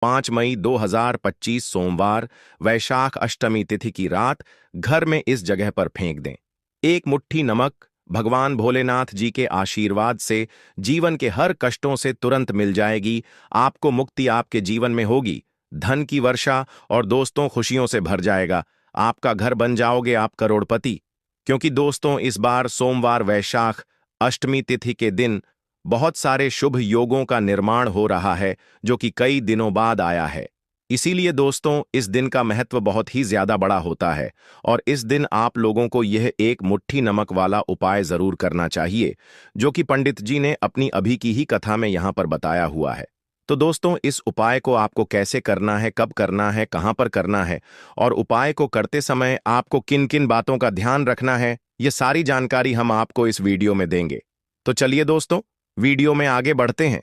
5 मई 2025 सोमवार वैशाख अष्टमी तिथि की रात घर में इस जगह पर फेंक दें। एक मुट्ठी नमक भगवान भोलेनाथ जी के आशीर्वाद से जीवन के हर कष्टों से तुरंत मिल जाएगी। आपको मुक्ति आपके जीवन में होगी, धन की वर्षा और दोस्तों खुशियों से भर जाएगा। आपका घर बन जाओगे आप करोड़पति। क्योंकि दोस्तों इस बार सोमवार वैशाख अष्टमी तिथि के दिन बहुत सारे शुभ योगों का निर्माण हो रहा है जो कि कई दिनों बाद आया है। इसीलिए दोस्तों इस दिन का महत्व बहुत ही ज्यादा बड़ा होता है और इस दिन आप लोगों को यह एक मुट्ठी नमक वाला उपाय जरूर करना चाहिए जो कि पंडित जी ने अपनी अभी की ही कथा में यहां पर बताया हुआ है। तो दोस्तों इस उपाय को आपको कैसे करना है, कब करना है, कहां पर करना है और उपाय को करते समय आपको किन किन बातों का ध्यान रखना है, ये सारी जानकारी हम आपको इस वीडियो में देंगे। तो चलिए दोस्तों वीडियो में आगे बढ़ते हैं।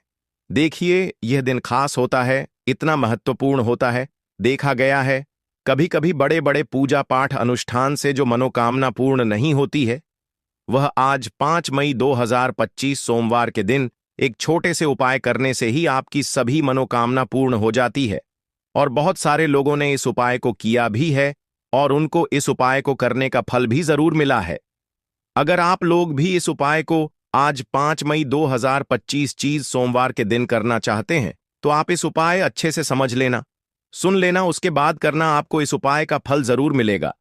देखिए यह दिन खास होता है, इतना महत्वपूर्ण होता है। देखा गया है कभी कभी बड़े बड़े पूजा पाठ अनुष्ठान से जो मनोकामना पूर्ण नहीं होती है, वह आज 5 मई 2025 सोमवार के दिन एक छोटे से उपाय करने से ही आपकी सभी मनोकामना पूर्ण हो जाती है। और बहुत सारे लोगों ने इस उपाय को किया भी है और उनको इस उपाय को करने का फल भी जरूर मिला है। अगर आप लोग भी इस उपाय को आज 5 मई 2025 चीज सोमवार के दिन करना चाहते हैं तो आप इस उपाय अच्छे से समझ लेना, सुन लेना, उसके बाद करना। आपको इस उपाय का फल जरूर मिलेगा।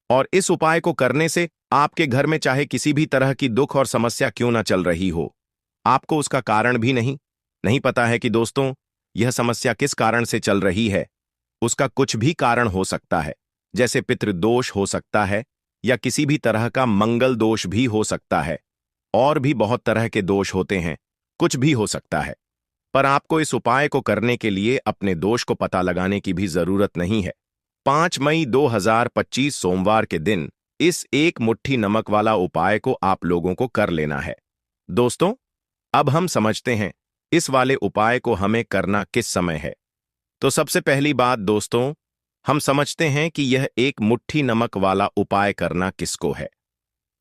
और इस उपाय को करने से आपके घर में चाहे किसी भी तरह की दुख और समस्या क्यों ना चल रही हो, आपको उसका कारण भी नहीं पता है कि दोस्तों यह समस्या किस कारण से चल रही है। उसका कुछ भी कारण हो सकता है, जैसे पितृदोष हो सकता है या किसी भी तरह का मंगल दोष भी हो सकता है, और भी बहुत तरह के दोष होते हैं, कुछ भी हो सकता है। पर आपको इस उपाय को करने के लिए अपने दोष को पता लगाने की भी जरूरत नहीं है। 5 मई 2025 सोमवार के दिन इस एक मुट्ठी नमक वाला उपाय को आप लोगों को कर लेना है। दोस्तों अब हम समझते हैं इस वाले उपाय को हमें करना किस समय है। तो सबसे पहली बात दोस्तों, हम समझते हैं कि यह एक मुट्ठी नमक वाला उपाय करना किसको है।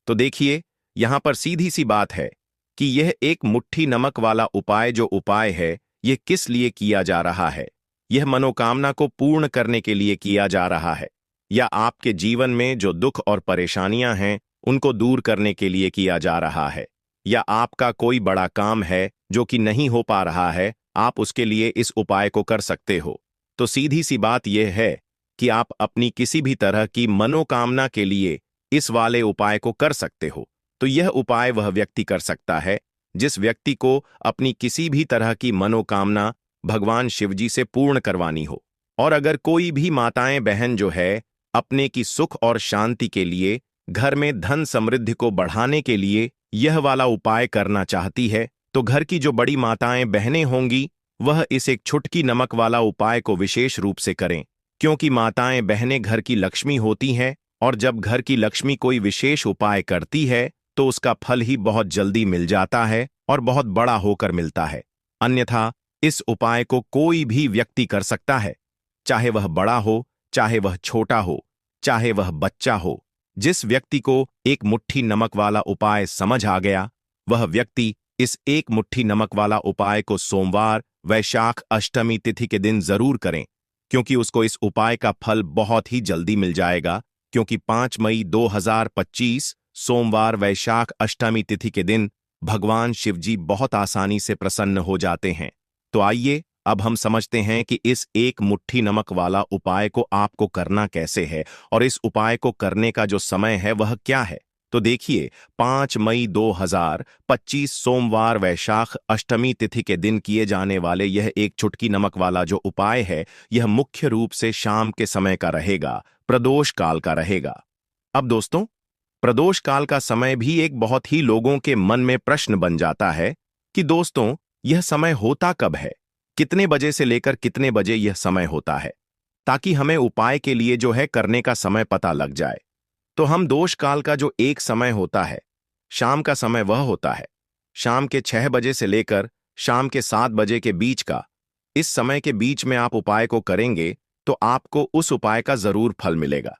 तो देखिए यहां पर सीधी सी बात है कि यह एक मुट्ठी नमक वाला उपाय जो उपाय है यह किस लिए किया जा रहा है। यह मनोकामना को पूर्ण करने के लिए किया जा रहा है, या आपके जीवन में जो दुख और परेशानियां हैं उनको दूर करने के लिए किया जा रहा है, या आपका कोई बड़ा काम है जो कि नहीं हो पा रहा है, आप उसके लिए इस उपाय को कर सकते हो। तो सीधी सी बात यह है कि आप अपनी किसी भी तरह की मनोकामना के लिए इस वाले उपाय को कर सकते हो। तो यह उपाय वह व्यक्ति कर सकता है जिस व्यक्ति को अपनी किसी भी तरह की मनोकामना भगवान शिवजी से पूर्ण करवानी हो। और अगर कोई भी माताएं बहन जो है अपने की सुख और शांति के लिए, घर में धन समृद्धि को बढ़ाने के लिए यह वाला उपाय करना चाहती है, तो घर की जो बड़ी माताएं बहनें होंगी वह इस एक छुटकी नमक वाला उपाय को विशेष रूप से करें। क्योंकि माताएं बहनें घर की लक्ष्मी होती हैं और जब घर की लक्ष्मी कोई विशेष उपाय करती है तो उसका फल ही बहुत जल्दी मिल जाता है और बहुत बड़ा होकर मिलता है। अन्यथा इस उपाय को कोई भी व्यक्ति कर सकता है, चाहे वह बड़ा हो, चाहे वह छोटा हो, चाहे वह बच्चा हो। जिस व्यक्ति को एक मुट्ठी नमक वाला उपाय समझ आ गया वह व्यक्ति इस एक मुट्ठी नमक वाला उपाय को सोमवार वैशाख अष्टमी तिथि के दिन जरूर करें, क्योंकि उसको इस उपाय का फल बहुत ही जल्दी मिल जाएगा। क्योंकि 5 मई 2025 सोमवार वैशाख अष्टमी तिथि के दिन भगवान शिवजी बहुत आसानी से प्रसन्न हो जाते हैं। तो आइए अब हम समझते हैं कि इस एक मुट्ठी नमक वाला उपाय को आपको करना कैसे है और इस उपाय को करने का जो समय है वह क्या है। तो देखिए 5 मई 2025 सोमवार वैशाख अष्टमी तिथि के दिन किए जाने वाले यह एक चुटकी नमक वाला जो उपाय है यह मुख्य रूप से शाम के समय का रहेगा, प्रदोष काल का रहेगा। अब दोस्तों प्रदोष काल का समय भी एक बहुत ही लोगों के मन में प्रश्न बन जाता है कि दोस्तों यह समय होता कब है, कितने बजे से लेकर कितने बजे यह समय होता है, ताकि हमें उपाय के लिए जो है करने का समय पता लग जाए। तो हम दोष काल का जो एक समय होता है, शाम का समय, वह होता है शाम के 6 बजे से लेकर शाम के 7 बजे के बीच का। इस समय के बीच में आप उपाय को करेंगे तो आपको उस उपाय का जरूर फल मिलेगा।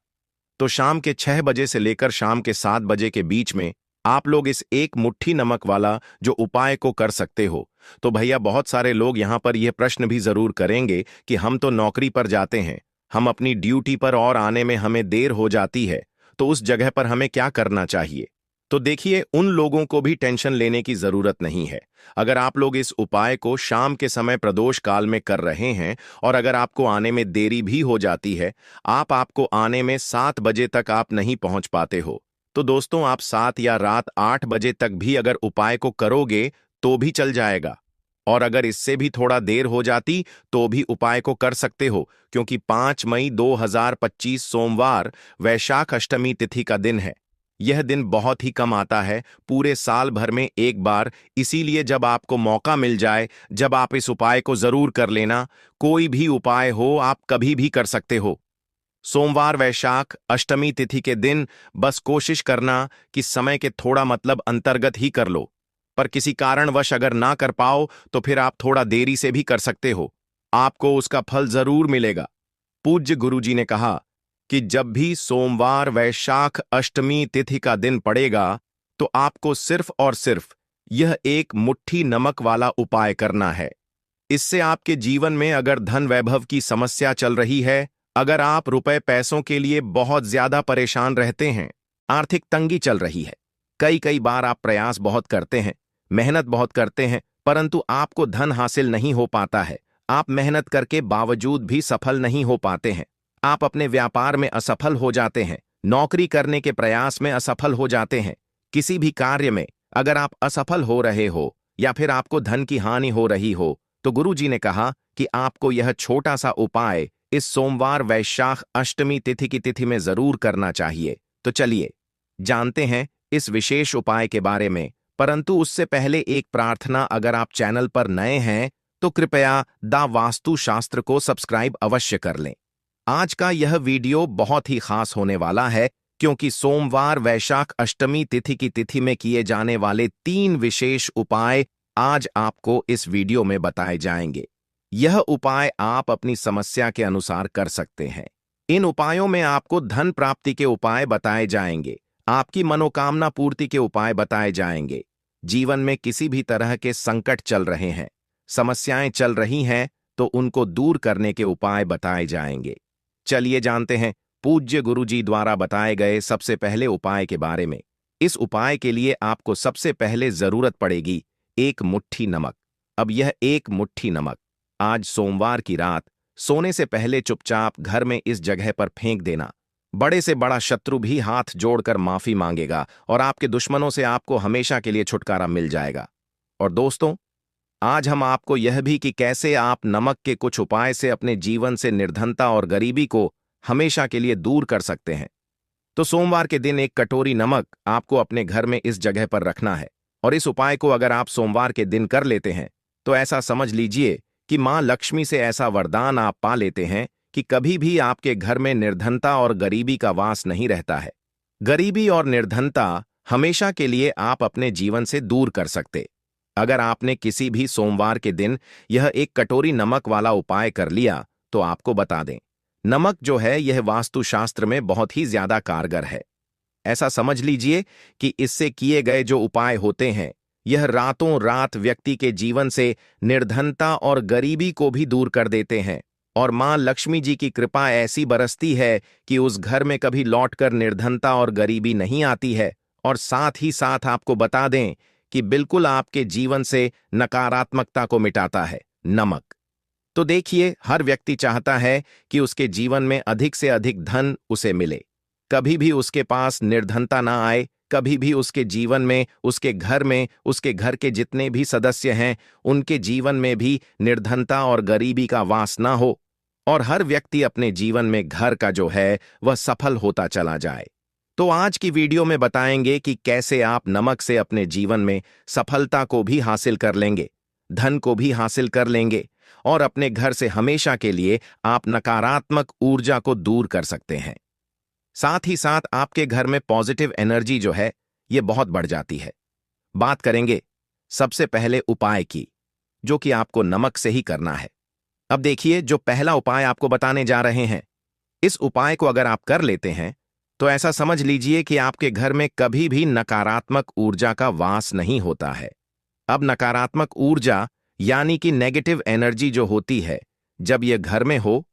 तो शाम के 6 बजे से लेकर शाम के 7 बजे के बीच में आप लोग इस एक मुट्ठी नमक वाला जो उपाय को कर सकते हो। तो भैया बहुत सारे लोग यहाँ पर यह प्रश्न भी जरूर करेंगे कि हम तो नौकरी पर जाते हैं, हम अपनी ड्यूटी पर और आने में हमें देर हो जाती है, तो उस जगह पर हमें क्या करना चाहिए। तो देखिए, उन लोगों को भी टेंशन लेने की जरूरत नहीं है। अगर आप लोग इस उपाय को शाम के समय प्रदोष काल में कर रहे हैं और अगर आपको आने में देरी भी हो जाती है, आपको आने में 7 बजे तक आप नहीं पहुंच पाते हो, तो दोस्तों आप 7 या रात 8 बजे तक भी अगर उपाय को करोगे तो भी चल जाएगा। और अगर इससे भी थोड़ा देर हो जाती तो भी उपाय को कर सकते हो, क्योंकि 5 मई 2025 सोमवार वैशाख अष्टमी तिथि का दिन है। यह दिन बहुत ही कम आता है, पूरे साल भर में एक बार, इसीलिए जब आपको मौका मिल जाए, जब आप इस उपाय को जरूर कर लेना। कोई भी उपाय हो आप कभी भी कर सकते हो। सोमवार वैशाख अष्टमी तिथि के दिन बस कोशिश करना कि समय के थोड़ा मतलब अंतर्गत ही कर लो, पर किसी कारणवश अगर ना कर पाओ तो फिर आप थोड़ा देरी से भी कर सकते हो, आपको उसका फल जरूर मिलेगा। पूज्य गुरुजी ने कहा कि जब भी सोमवार वैशाख अष्टमी तिथि का दिन पड़ेगा तो आपको सिर्फ और सिर्फ यह एक मुट्ठी नमक वाला उपाय करना है। इससे आपके जीवन में अगर धन वैभव की समस्या चल रही है, अगर आप रुपए पैसों के लिए बहुत ज्यादा परेशान रहते हैं, आर्थिक तंगी चल रही है, कई कई बार आप प्रयास बहुत करते हैं, मेहनत बहुत करते हैं, परंतु आपको धन हासिल नहीं हो पाता है, आप मेहनत करके बावजूद भी सफल नहीं हो पाते हैं, आप अपने व्यापार में असफल हो जाते हैं, नौकरी करने के प्रयास में असफल हो जाते हैं, किसी भी कार्य में अगर आप असफल हो रहे हो या फिर आपको धन की हानि हो रही हो, तो गुरुजी ने कहा कि आपको यह छोटा सा उपाय इस सोमवार वैशाख अष्टमी तिथि की तिथि में जरूर करना चाहिए। तो चलिए जानते हैं इस विशेष उपाय के बारे में, परंतु उससे पहले एक प्रार्थना, अगर आप चैनल पर नए हैं तो कृपया द वास्तु शास्त्र को सब्सक्राइब अवश्य कर लें। आज का यह वीडियो बहुत ही खास होने वाला है, क्योंकि सोमवार वैशाख अष्टमी तिथि की तिथि में किए जाने वाले 3 विशेष उपाय आज आपको इस वीडियो में बताए जाएंगे। यह उपाय आप अपनी समस्या के अनुसार कर सकते हैं। इन उपायों में आपको धन प्राप्ति के उपाय बताए जाएंगे, आपकी मनोकामना पूर्ति के उपाय बताए जाएंगे। जीवन में किसी भी तरह के संकट चल रहे हैं, समस्याएं चल रही हैं, तो उनको दूर करने के उपाय बताए जाएंगे। चलिए जानते हैं पूज्य गुरुजी द्वारा बताए गए सबसे पहले उपाय के बारे में। इस उपाय के लिए आपको सबसे पहले जरूरत पड़ेगी एक मुट्ठी नमक। अब यह एक मुट्ठी नमक आज सोमवार की रात सोने से पहले चुपचाप घर में इस जगह पर फेंक देना। बड़े से बड़ा शत्रु भी हाथ जोड़कर माफी मांगेगा और आपके दुश्मनों से आपको हमेशा के लिए छुटकारा मिल जाएगा। और दोस्तों, आज हम आपको यह भी कि कैसे आप नमक के कुछ उपाय से अपने जीवन से निर्धनता और गरीबी को हमेशा के लिए दूर कर सकते हैं। तो सोमवार के दिन एक कटोरी नमक आपको अपने घर में इस जगह पर रखना है, और इस उपाय को अगर आप सोमवार के दिन कर लेते हैं तो ऐसा समझ लीजिए कि मां लक्ष्मी से ऐसा वरदान आप पा लेते हैं कि कभी भी आपके घर में निर्धनता और गरीबी का वास नहीं रहता है। गरीबी और निर्धनता हमेशा के लिए आप अपने जीवन से दूर कर सकते। अगर आपने किसी भी सोमवार के दिन यह एक कटोरी नमक वाला उपाय कर लिया तो आपको बता दें, नमक जो है यह वास्तुशास्त्र में बहुत ही ज्यादा कारगर है। ऐसा समझ लीजिए कि इससे किए गए जो उपाय होते हैं, यह रातों रात व्यक्ति के जीवन से निर्धनता और गरीबी को भी दूर कर देते हैं, और मां लक्ष्मी जी की कृपा ऐसी बरसती है कि उस घर में कभी लौटकर निर्धनता और गरीबी नहीं आती है। और साथ ही साथ आपको बता दें कि बिल्कुल आपके जीवन से नकारात्मकता को मिटाता है नमक। तो देखिए, हर व्यक्ति चाहता है कि उसके जीवन में अधिक से अधिक धन उसे मिले, कभी भी उसके पास निर्धनता ना आए, कभी भी उसके जीवन में, उसके घर में, उसके घर के जितने भी सदस्य हैं उनके जीवन में भी निर्धनता और गरीबी का वास ना हो, और हर व्यक्ति अपने जीवन में घर का जो है वह सफल होता चला जाए। तो आज की वीडियो में बताएंगे कि कैसे आप नमक से अपने जीवन में सफलता को भी हासिल कर लेंगे, धन को भी हासिल कर लेंगे, और अपने घर से हमेशा के लिए आप नकारात्मक ऊर्जा को दूर कर सकते हैं। साथ ही साथ आपके घर में पॉजिटिव एनर्जी जो है यह बहुत बढ़ जाती है। बात करेंगे सबसे पहले उपाय की, जो कि आपको नमक से ही करना है। अब देखिए, जो पहला उपाय आपको बताने जा रहे हैं, इस उपाय को अगर आप कर लेते हैं तो ऐसा समझ लीजिए कि आपके घर में कभी भी नकारात्मक ऊर्जा का वास नहीं होता है। अब नकारात्मक ऊर्जा यानी कि नेगेटिव एनर्जी जो होती है, जब यह घर में हो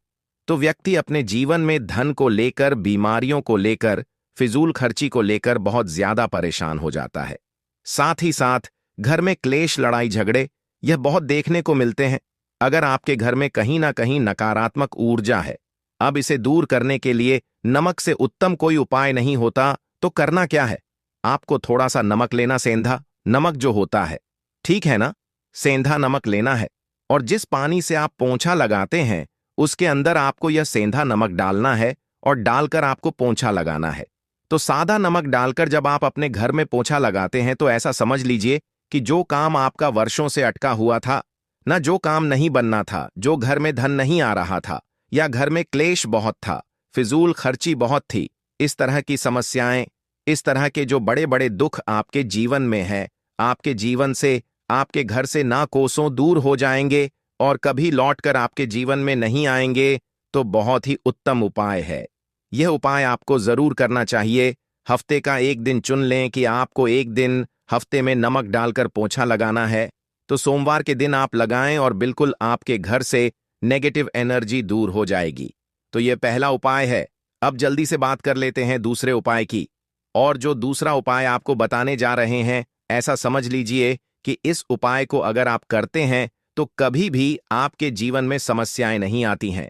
तो व्यक्ति अपने जीवन में धन को लेकर, बीमारियों को लेकर, फिजूल खर्ची को लेकर बहुत ज्यादा परेशान हो जाता है। साथ ही साथ घर में क्लेश, लड़ाई झगड़े यह बहुत देखने को मिलते हैं। अगर आपके घर में कहीं ना कहीं नकारात्मक ऊर्जा है, अब इसे दूर करने के लिए नमक से उत्तम कोई उपाय नहीं होता। तो करना क्या है? आपको थोड़ा सा नमक लेना, सेंधा नमक जो होता है, ठीक है ना, सेंधा नमक लेना है और जिस पानी से आप पोंछा लगाते हैं उसके अंदर आपको यह सेंधा नमक डालना है और डालकर आपको पोंछा लगाना है। तो सादा नमक डालकर जब आप अपने घर में पोंछा लगाते हैं तो ऐसा समझ लीजिए कि जो काम आपका वर्षों से अटका हुआ था ना, जो काम नहीं बनना था, जो घर में धन नहीं आ रहा था, या घर में क्लेश बहुत था, फिजूल खर्ची बहुत थी, इस तरह की समस्याएं, इस तरह के जो बड़े बड़े दुख आपके जीवन में है, आपके जीवन से, आपके घर से ना कोसों दूर हो जाएंगे और कभी लौटकर आपके जीवन में नहीं आएंगे। तो बहुत ही उत्तम उपाय है। यह उपाय आपको जरूर करना चाहिए। हफ्ते का एक दिन चुन लें कि आपको एक दिन हफ्ते में नमक डालकर पोंछा लगाना है। तो सोमवार के दिन आप लगाएं और बिल्कुल आपके घर से नेगेटिव एनर्जी दूर हो जाएगी। तो यह पहला उपाय है। अब जल्दी से बात कर लेते हैं दूसरे उपाय की। और जो दूसरा उपाय आपको बताने जा रहे हैं, ऐसा समझ लीजिए कि इस उपाय को अगर आप करते हैं तो कभी भी आपके जीवन में समस्याएं नहीं आती हैं।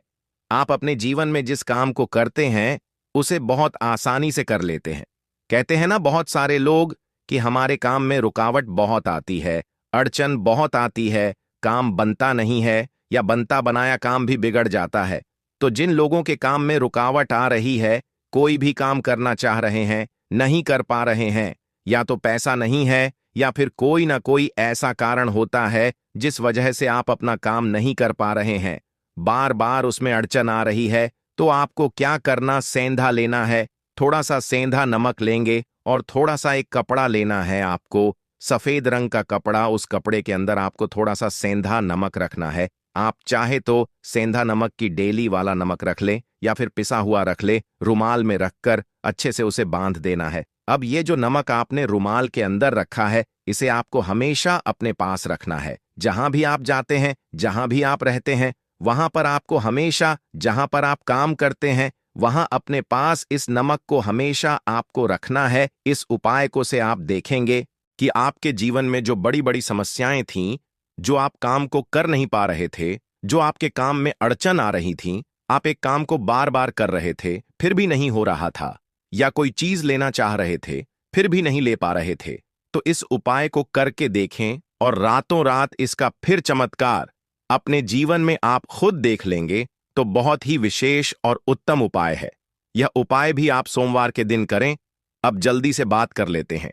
आप अपने जीवन में जिस काम को करते हैं उसे बहुत आसानी से कर लेते हैं। कहते हैं ना बहुत सारे लोग कि हमारे काम में रुकावट बहुत आती है, अड़चन बहुत आती है, काम बनता नहीं है या बनता बनाया काम भी बिगड़ जाता है। तो जिन लोगों के काम में रुकावट आ रही है, कोई भी काम करना चाह रहे हैं, नहीं कर पा रहे हैं, या तो पैसा नहीं है या फिर कोई ना कोई ऐसा कारण होता है जिस वजह से आप अपना काम नहीं कर पा रहे हैं, बार बार उसमें अड़चन आ रही है, तो आपको क्या करना, सेंधा लेना है। थोड़ा सा सेंधा नमक लेंगे और थोड़ा सा एक कपड़ा लेना है आपको, सफेद रंग का कपड़ा। उस कपड़े के अंदर आपको थोड़ा सा सेंधा नमक रखना है। आप चाहे तो सेंधा नमक की डेली वाला नमक रख ले या फिर पिसा हुआ रख ले, रुमाल में रखकर अच्छे से उसे बांध देना है। अब ये जो नमक आपने रुमाल के अंदर रखा है, इसे आपको हमेशा अपने पास रखना है। जहां भी आप जाते हैं, जहां भी आप रहते हैं, वहां पर आपको हमेशा, जहां पर आप काम करते हैं, वहां अपने पास इस नमक को हमेशा आपको रखना है। इस उपाय को से आप देखेंगे कि आपके जीवन में जो बड़ी बड़ी समस्याएं थीं, जो आप काम को कर नहीं पा रहे थे, जो आपके काम में अड़चन आ रही थी, आप एक काम को बार बार कर रहे थे फिर भी नहीं हो रहा था, या कोई चीज लेना चाह रहे थे फिर भी नहीं ले पा रहे थे, तो इस उपाय को करके देखें और रातों रात इसका फिर चमत्कार अपने जीवन में आप खुद देख लेंगे। तो बहुत ही विशेष और उत्तम उपाय है। यह उपाय भी आप सोमवार के दिन करें। अब जल्दी से बात कर लेते हैं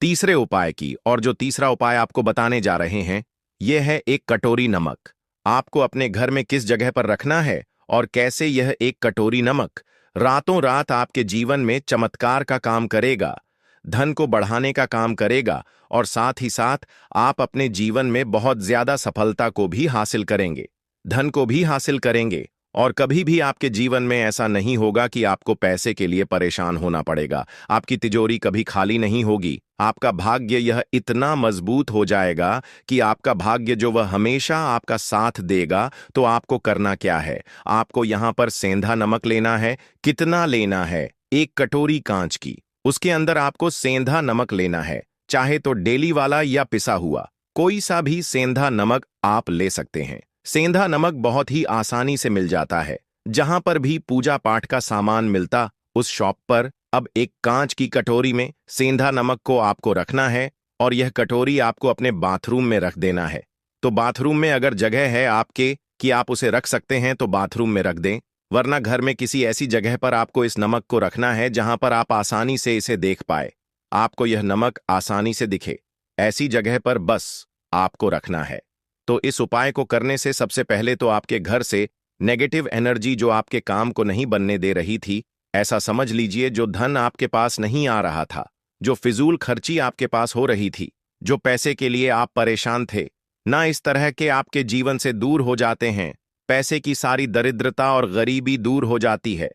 तीसरे उपाय की। और जो तीसरा उपाय आपको बताने जा रहे हैं, यह है एक कटोरी नमक। आपको अपने घर में किस जगह पर रखना है और कैसे यह एक कटोरी नमक रातों रात आपके जीवन में चमत्कार का काम करेगा, धन को बढ़ाने का काम करेगा और साथ ही साथ आप अपने जीवन में बहुत ज्यादा सफलता को भी हासिल करेंगे, धन को भी हासिल करेंगे। और कभी भी आपके जीवन में ऐसा नहीं होगा कि आपको पैसे के लिए परेशान होना पड़ेगा। आपकी तिजोरी कभी खाली नहीं होगी। आपका भाग्य यह इतना मजबूत हो जाएगा कि आपका भाग्य जो वह हमेशा आपका साथ देगा। तो आपको करना क्या है? आपको यहां पर सेंधा नमक लेना है। कितना लेना है? एक कटोरी कांच की, उसके अंदर आपको सेंधा नमक लेना है। चाहे तो डेली वाला या पिसा हुआ, कोई सा भी सेंधा नमक आप ले सकते हैं। सेंधा नमक बहुत ही आसानी से मिल जाता है। जहां पर भी पूजा पाठ का सामान मिलता, उस शॉप पर अब एक कांच की कटोरी में सेंधा नमक को आपको रखना है और यह कटोरी आपको अपने बाथरूम में रख देना है। तो बाथरूम में अगर जगह है आपके कि आप उसे रख सकते हैं तो बाथरूम में रख दें, वरना घर में किसी ऐसी जगह पर आपको इस नमक को रखना है जहां पर आप आसानी से इसे देख पाए, आपको यह नमक आसानी से दिखे, ऐसी जगह पर बस आपको रखना है। तो इस उपाय को करने से सबसे पहले तो आपके घर से नेगेटिव एनर्जी जो आपके काम को नहीं बनने दे रही थी, ऐसा समझ लीजिए जो धन आपके पास नहीं आ रहा था, जो फिजूल खर्ची आपके पास हो रही थी, जो पैसे के लिए आप परेशान थे, ना इस तरह के आपके जीवन से दूर हो जाते हैं। पैसे की सारी दरिद्रता और गरीबी दूर हो जाती है।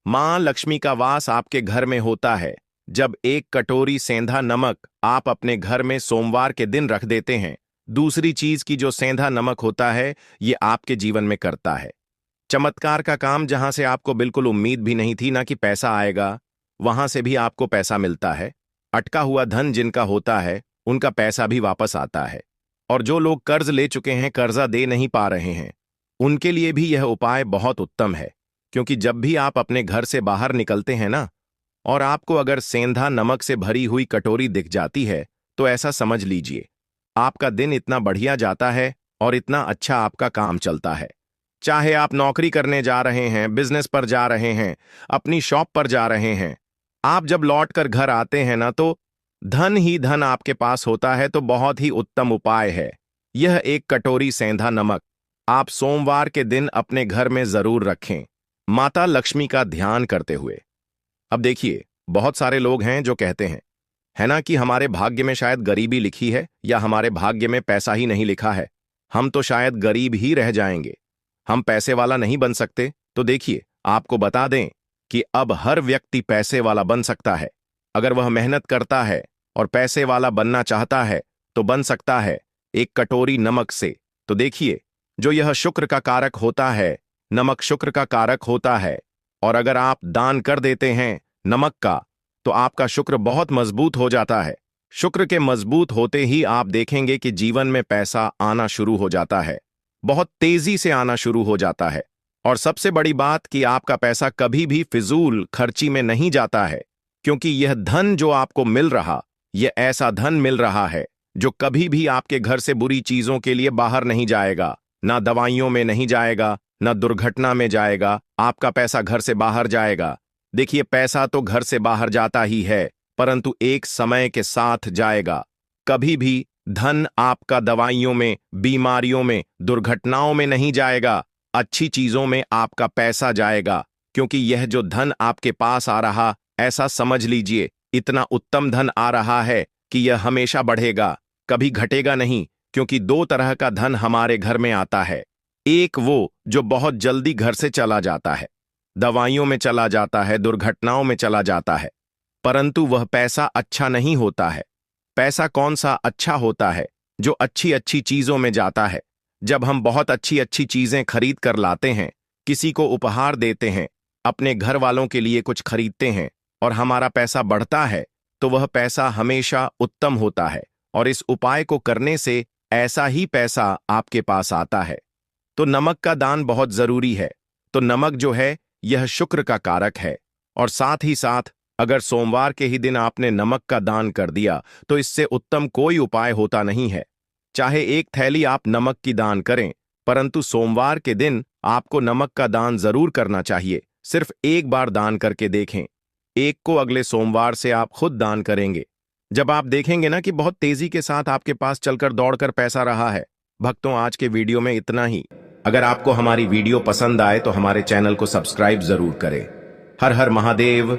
मां लक्ष्मी का वास आपके घर में होता है जब एक कटोरी सेंधा नमक आप अपने घर में सोमवार के दिन रख देते हैं। दूसरी चीज की जो सेंधा नमक होता है ये आपके जीवन में करता है चमत्कार का काम। जहां से आपको बिल्कुल उम्मीद भी नहीं थी ना कि पैसा आएगा, वहां से भी आपको पैसा मिलता है। अटका हुआ धन जिनका होता है उनका पैसा भी वापस आता है। और जो लोग कर्ज ले चुके हैं, कर्जा दे नहीं पा रहे हैं, उनके लिए भी यह उपाय बहुत उत्तम है। क्योंकि जब भी आप अपने घर से बाहर निकलते हैं ना, और आपको अगर सेंधा नमक से भरी हुई कटोरी दिख जाती है, तो ऐसा समझ लीजिए आपका दिन इतना बढ़िया जाता है और इतना अच्छा आपका काम चलता है। चाहे आप नौकरी करने जा रहे हैं, बिजनेस पर जा रहे हैं, अपनी शॉप पर जा रहे हैं, आप जब लौट कर घर आते हैं ना, तो धन ही धन आपके पास होता है। तो बहुत ही उत्तम उपाय है यह एक कटोरी सेंधा नमक आप सोमवार के दिन अपने घर में जरूर रखें, माता लक्ष्मी का ध्यान करते हुए। अब देखिए, बहुत सारे लोग हैं जो कहते हैं, है ना, कि हमारे भाग्य में शायद गरीबी लिखी है या हमारे भाग्य में पैसा ही नहीं लिखा है, हम तो शायद गरीब ही रह जाएंगे, हम पैसे वाला नहीं बन सकते। तो देखिए, आपको बता दें कि अब हर व्यक्ति पैसे वाला बन सकता है। अगर वह मेहनत करता है और पैसे वाला बनना चाहता है तो बन सकता है एक कटोरी नमक से। तो देखिए, जो यह शुक्र का कारक होता है, नमक शुक्र का कारक होता है, और अगर आप दान कर देते हैं नमक का, तो आपका शुक्र बहुत मजबूत हो जाता है। शुक्र के मजबूत होते ही आप देखेंगे कि जीवन में पैसा आना शुरू हो जाता है, बहुत तेजी से आना शुरू हो जाता है। और सबसे बड़ी बात कि आपका पैसा कभी भी फिजूल खर्ची में नहीं जाता है, क्योंकि यह धन जो आपको मिल रहा, यह ऐसा धन मिल रहा है जो कभी भी आपके घर से बुरी चीजों के लिए बाहर नहीं जाएगा, ना दवाइयों में नहीं जाएगा, ना दुर्घटना में जाएगा। आपका पैसा घर से बाहर जाएगा। देखिए, पैसा तो घर से बाहर जाता ही है, परंतु एक समय के साथ जाएगा। कभी भी धन आपका दवाइयों में, बीमारियों में, दुर्घटनाओं में नहीं जाएगा, अच्छी चीजों में आपका पैसा जाएगा। क्योंकि यह जो धन आपके पास आ रहा, ऐसा समझ लीजिए इतना उत्तम धन आ रहा है कि यह हमेशा बढ़ेगा, कभी घटेगा नहीं। क्योंकि दो तरह का धन हमारे घर में आता है, एक वो जो बहुत जल्दी घर से चला जाता है, दवाइयों में चला जाता है, दुर्घटनाओं में चला जाता है, परंतु वह पैसा अच्छा नहीं होता है। पैसा कौन सा अच्छा होता है? जो अच्छी अच्छी चीजों में जाता है। जब हम बहुत अच्छी अच्छी चीजें खरीद कर लाते हैं, किसी को उपहार देते हैं, अपने घर वालों के लिए कुछ खरीदते हैं, और हमारा पैसा बढ़ता है, तो वह पैसा हमेशा उत्तम होता है। और इस उपाय को करने से ऐसा ही पैसा आपके पास आता है। तो नमक का दान बहुत जरूरी है। तो नमक जो है यह शुक्र का कारक है, और साथ ही साथ अगर सोमवार के ही दिन आपने नमक का दान कर दिया, तो इससे उत्तम कोई उपाय होता नहीं है। चाहे एक थैली आप नमक की दान करें, परंतु सोमवार के दिन आपको नमक का दान जरूर करना चाहिए। सिर्फ एक बार दान करके देखें, एक को अगले सोमवार से आप खुद दान करेंगे। जब आप देखेंगे ना कि बहुत तेजी के साथ आपके पास चलकर दौड़कर पैसा रहा है। भक्तों, आज के वीडियो में इतना ही। अगर आपको हमारी वीडियो पसंद आए तो हमारे चैनल को सब्सक्राइब जरूर करें। हर हर महादेव।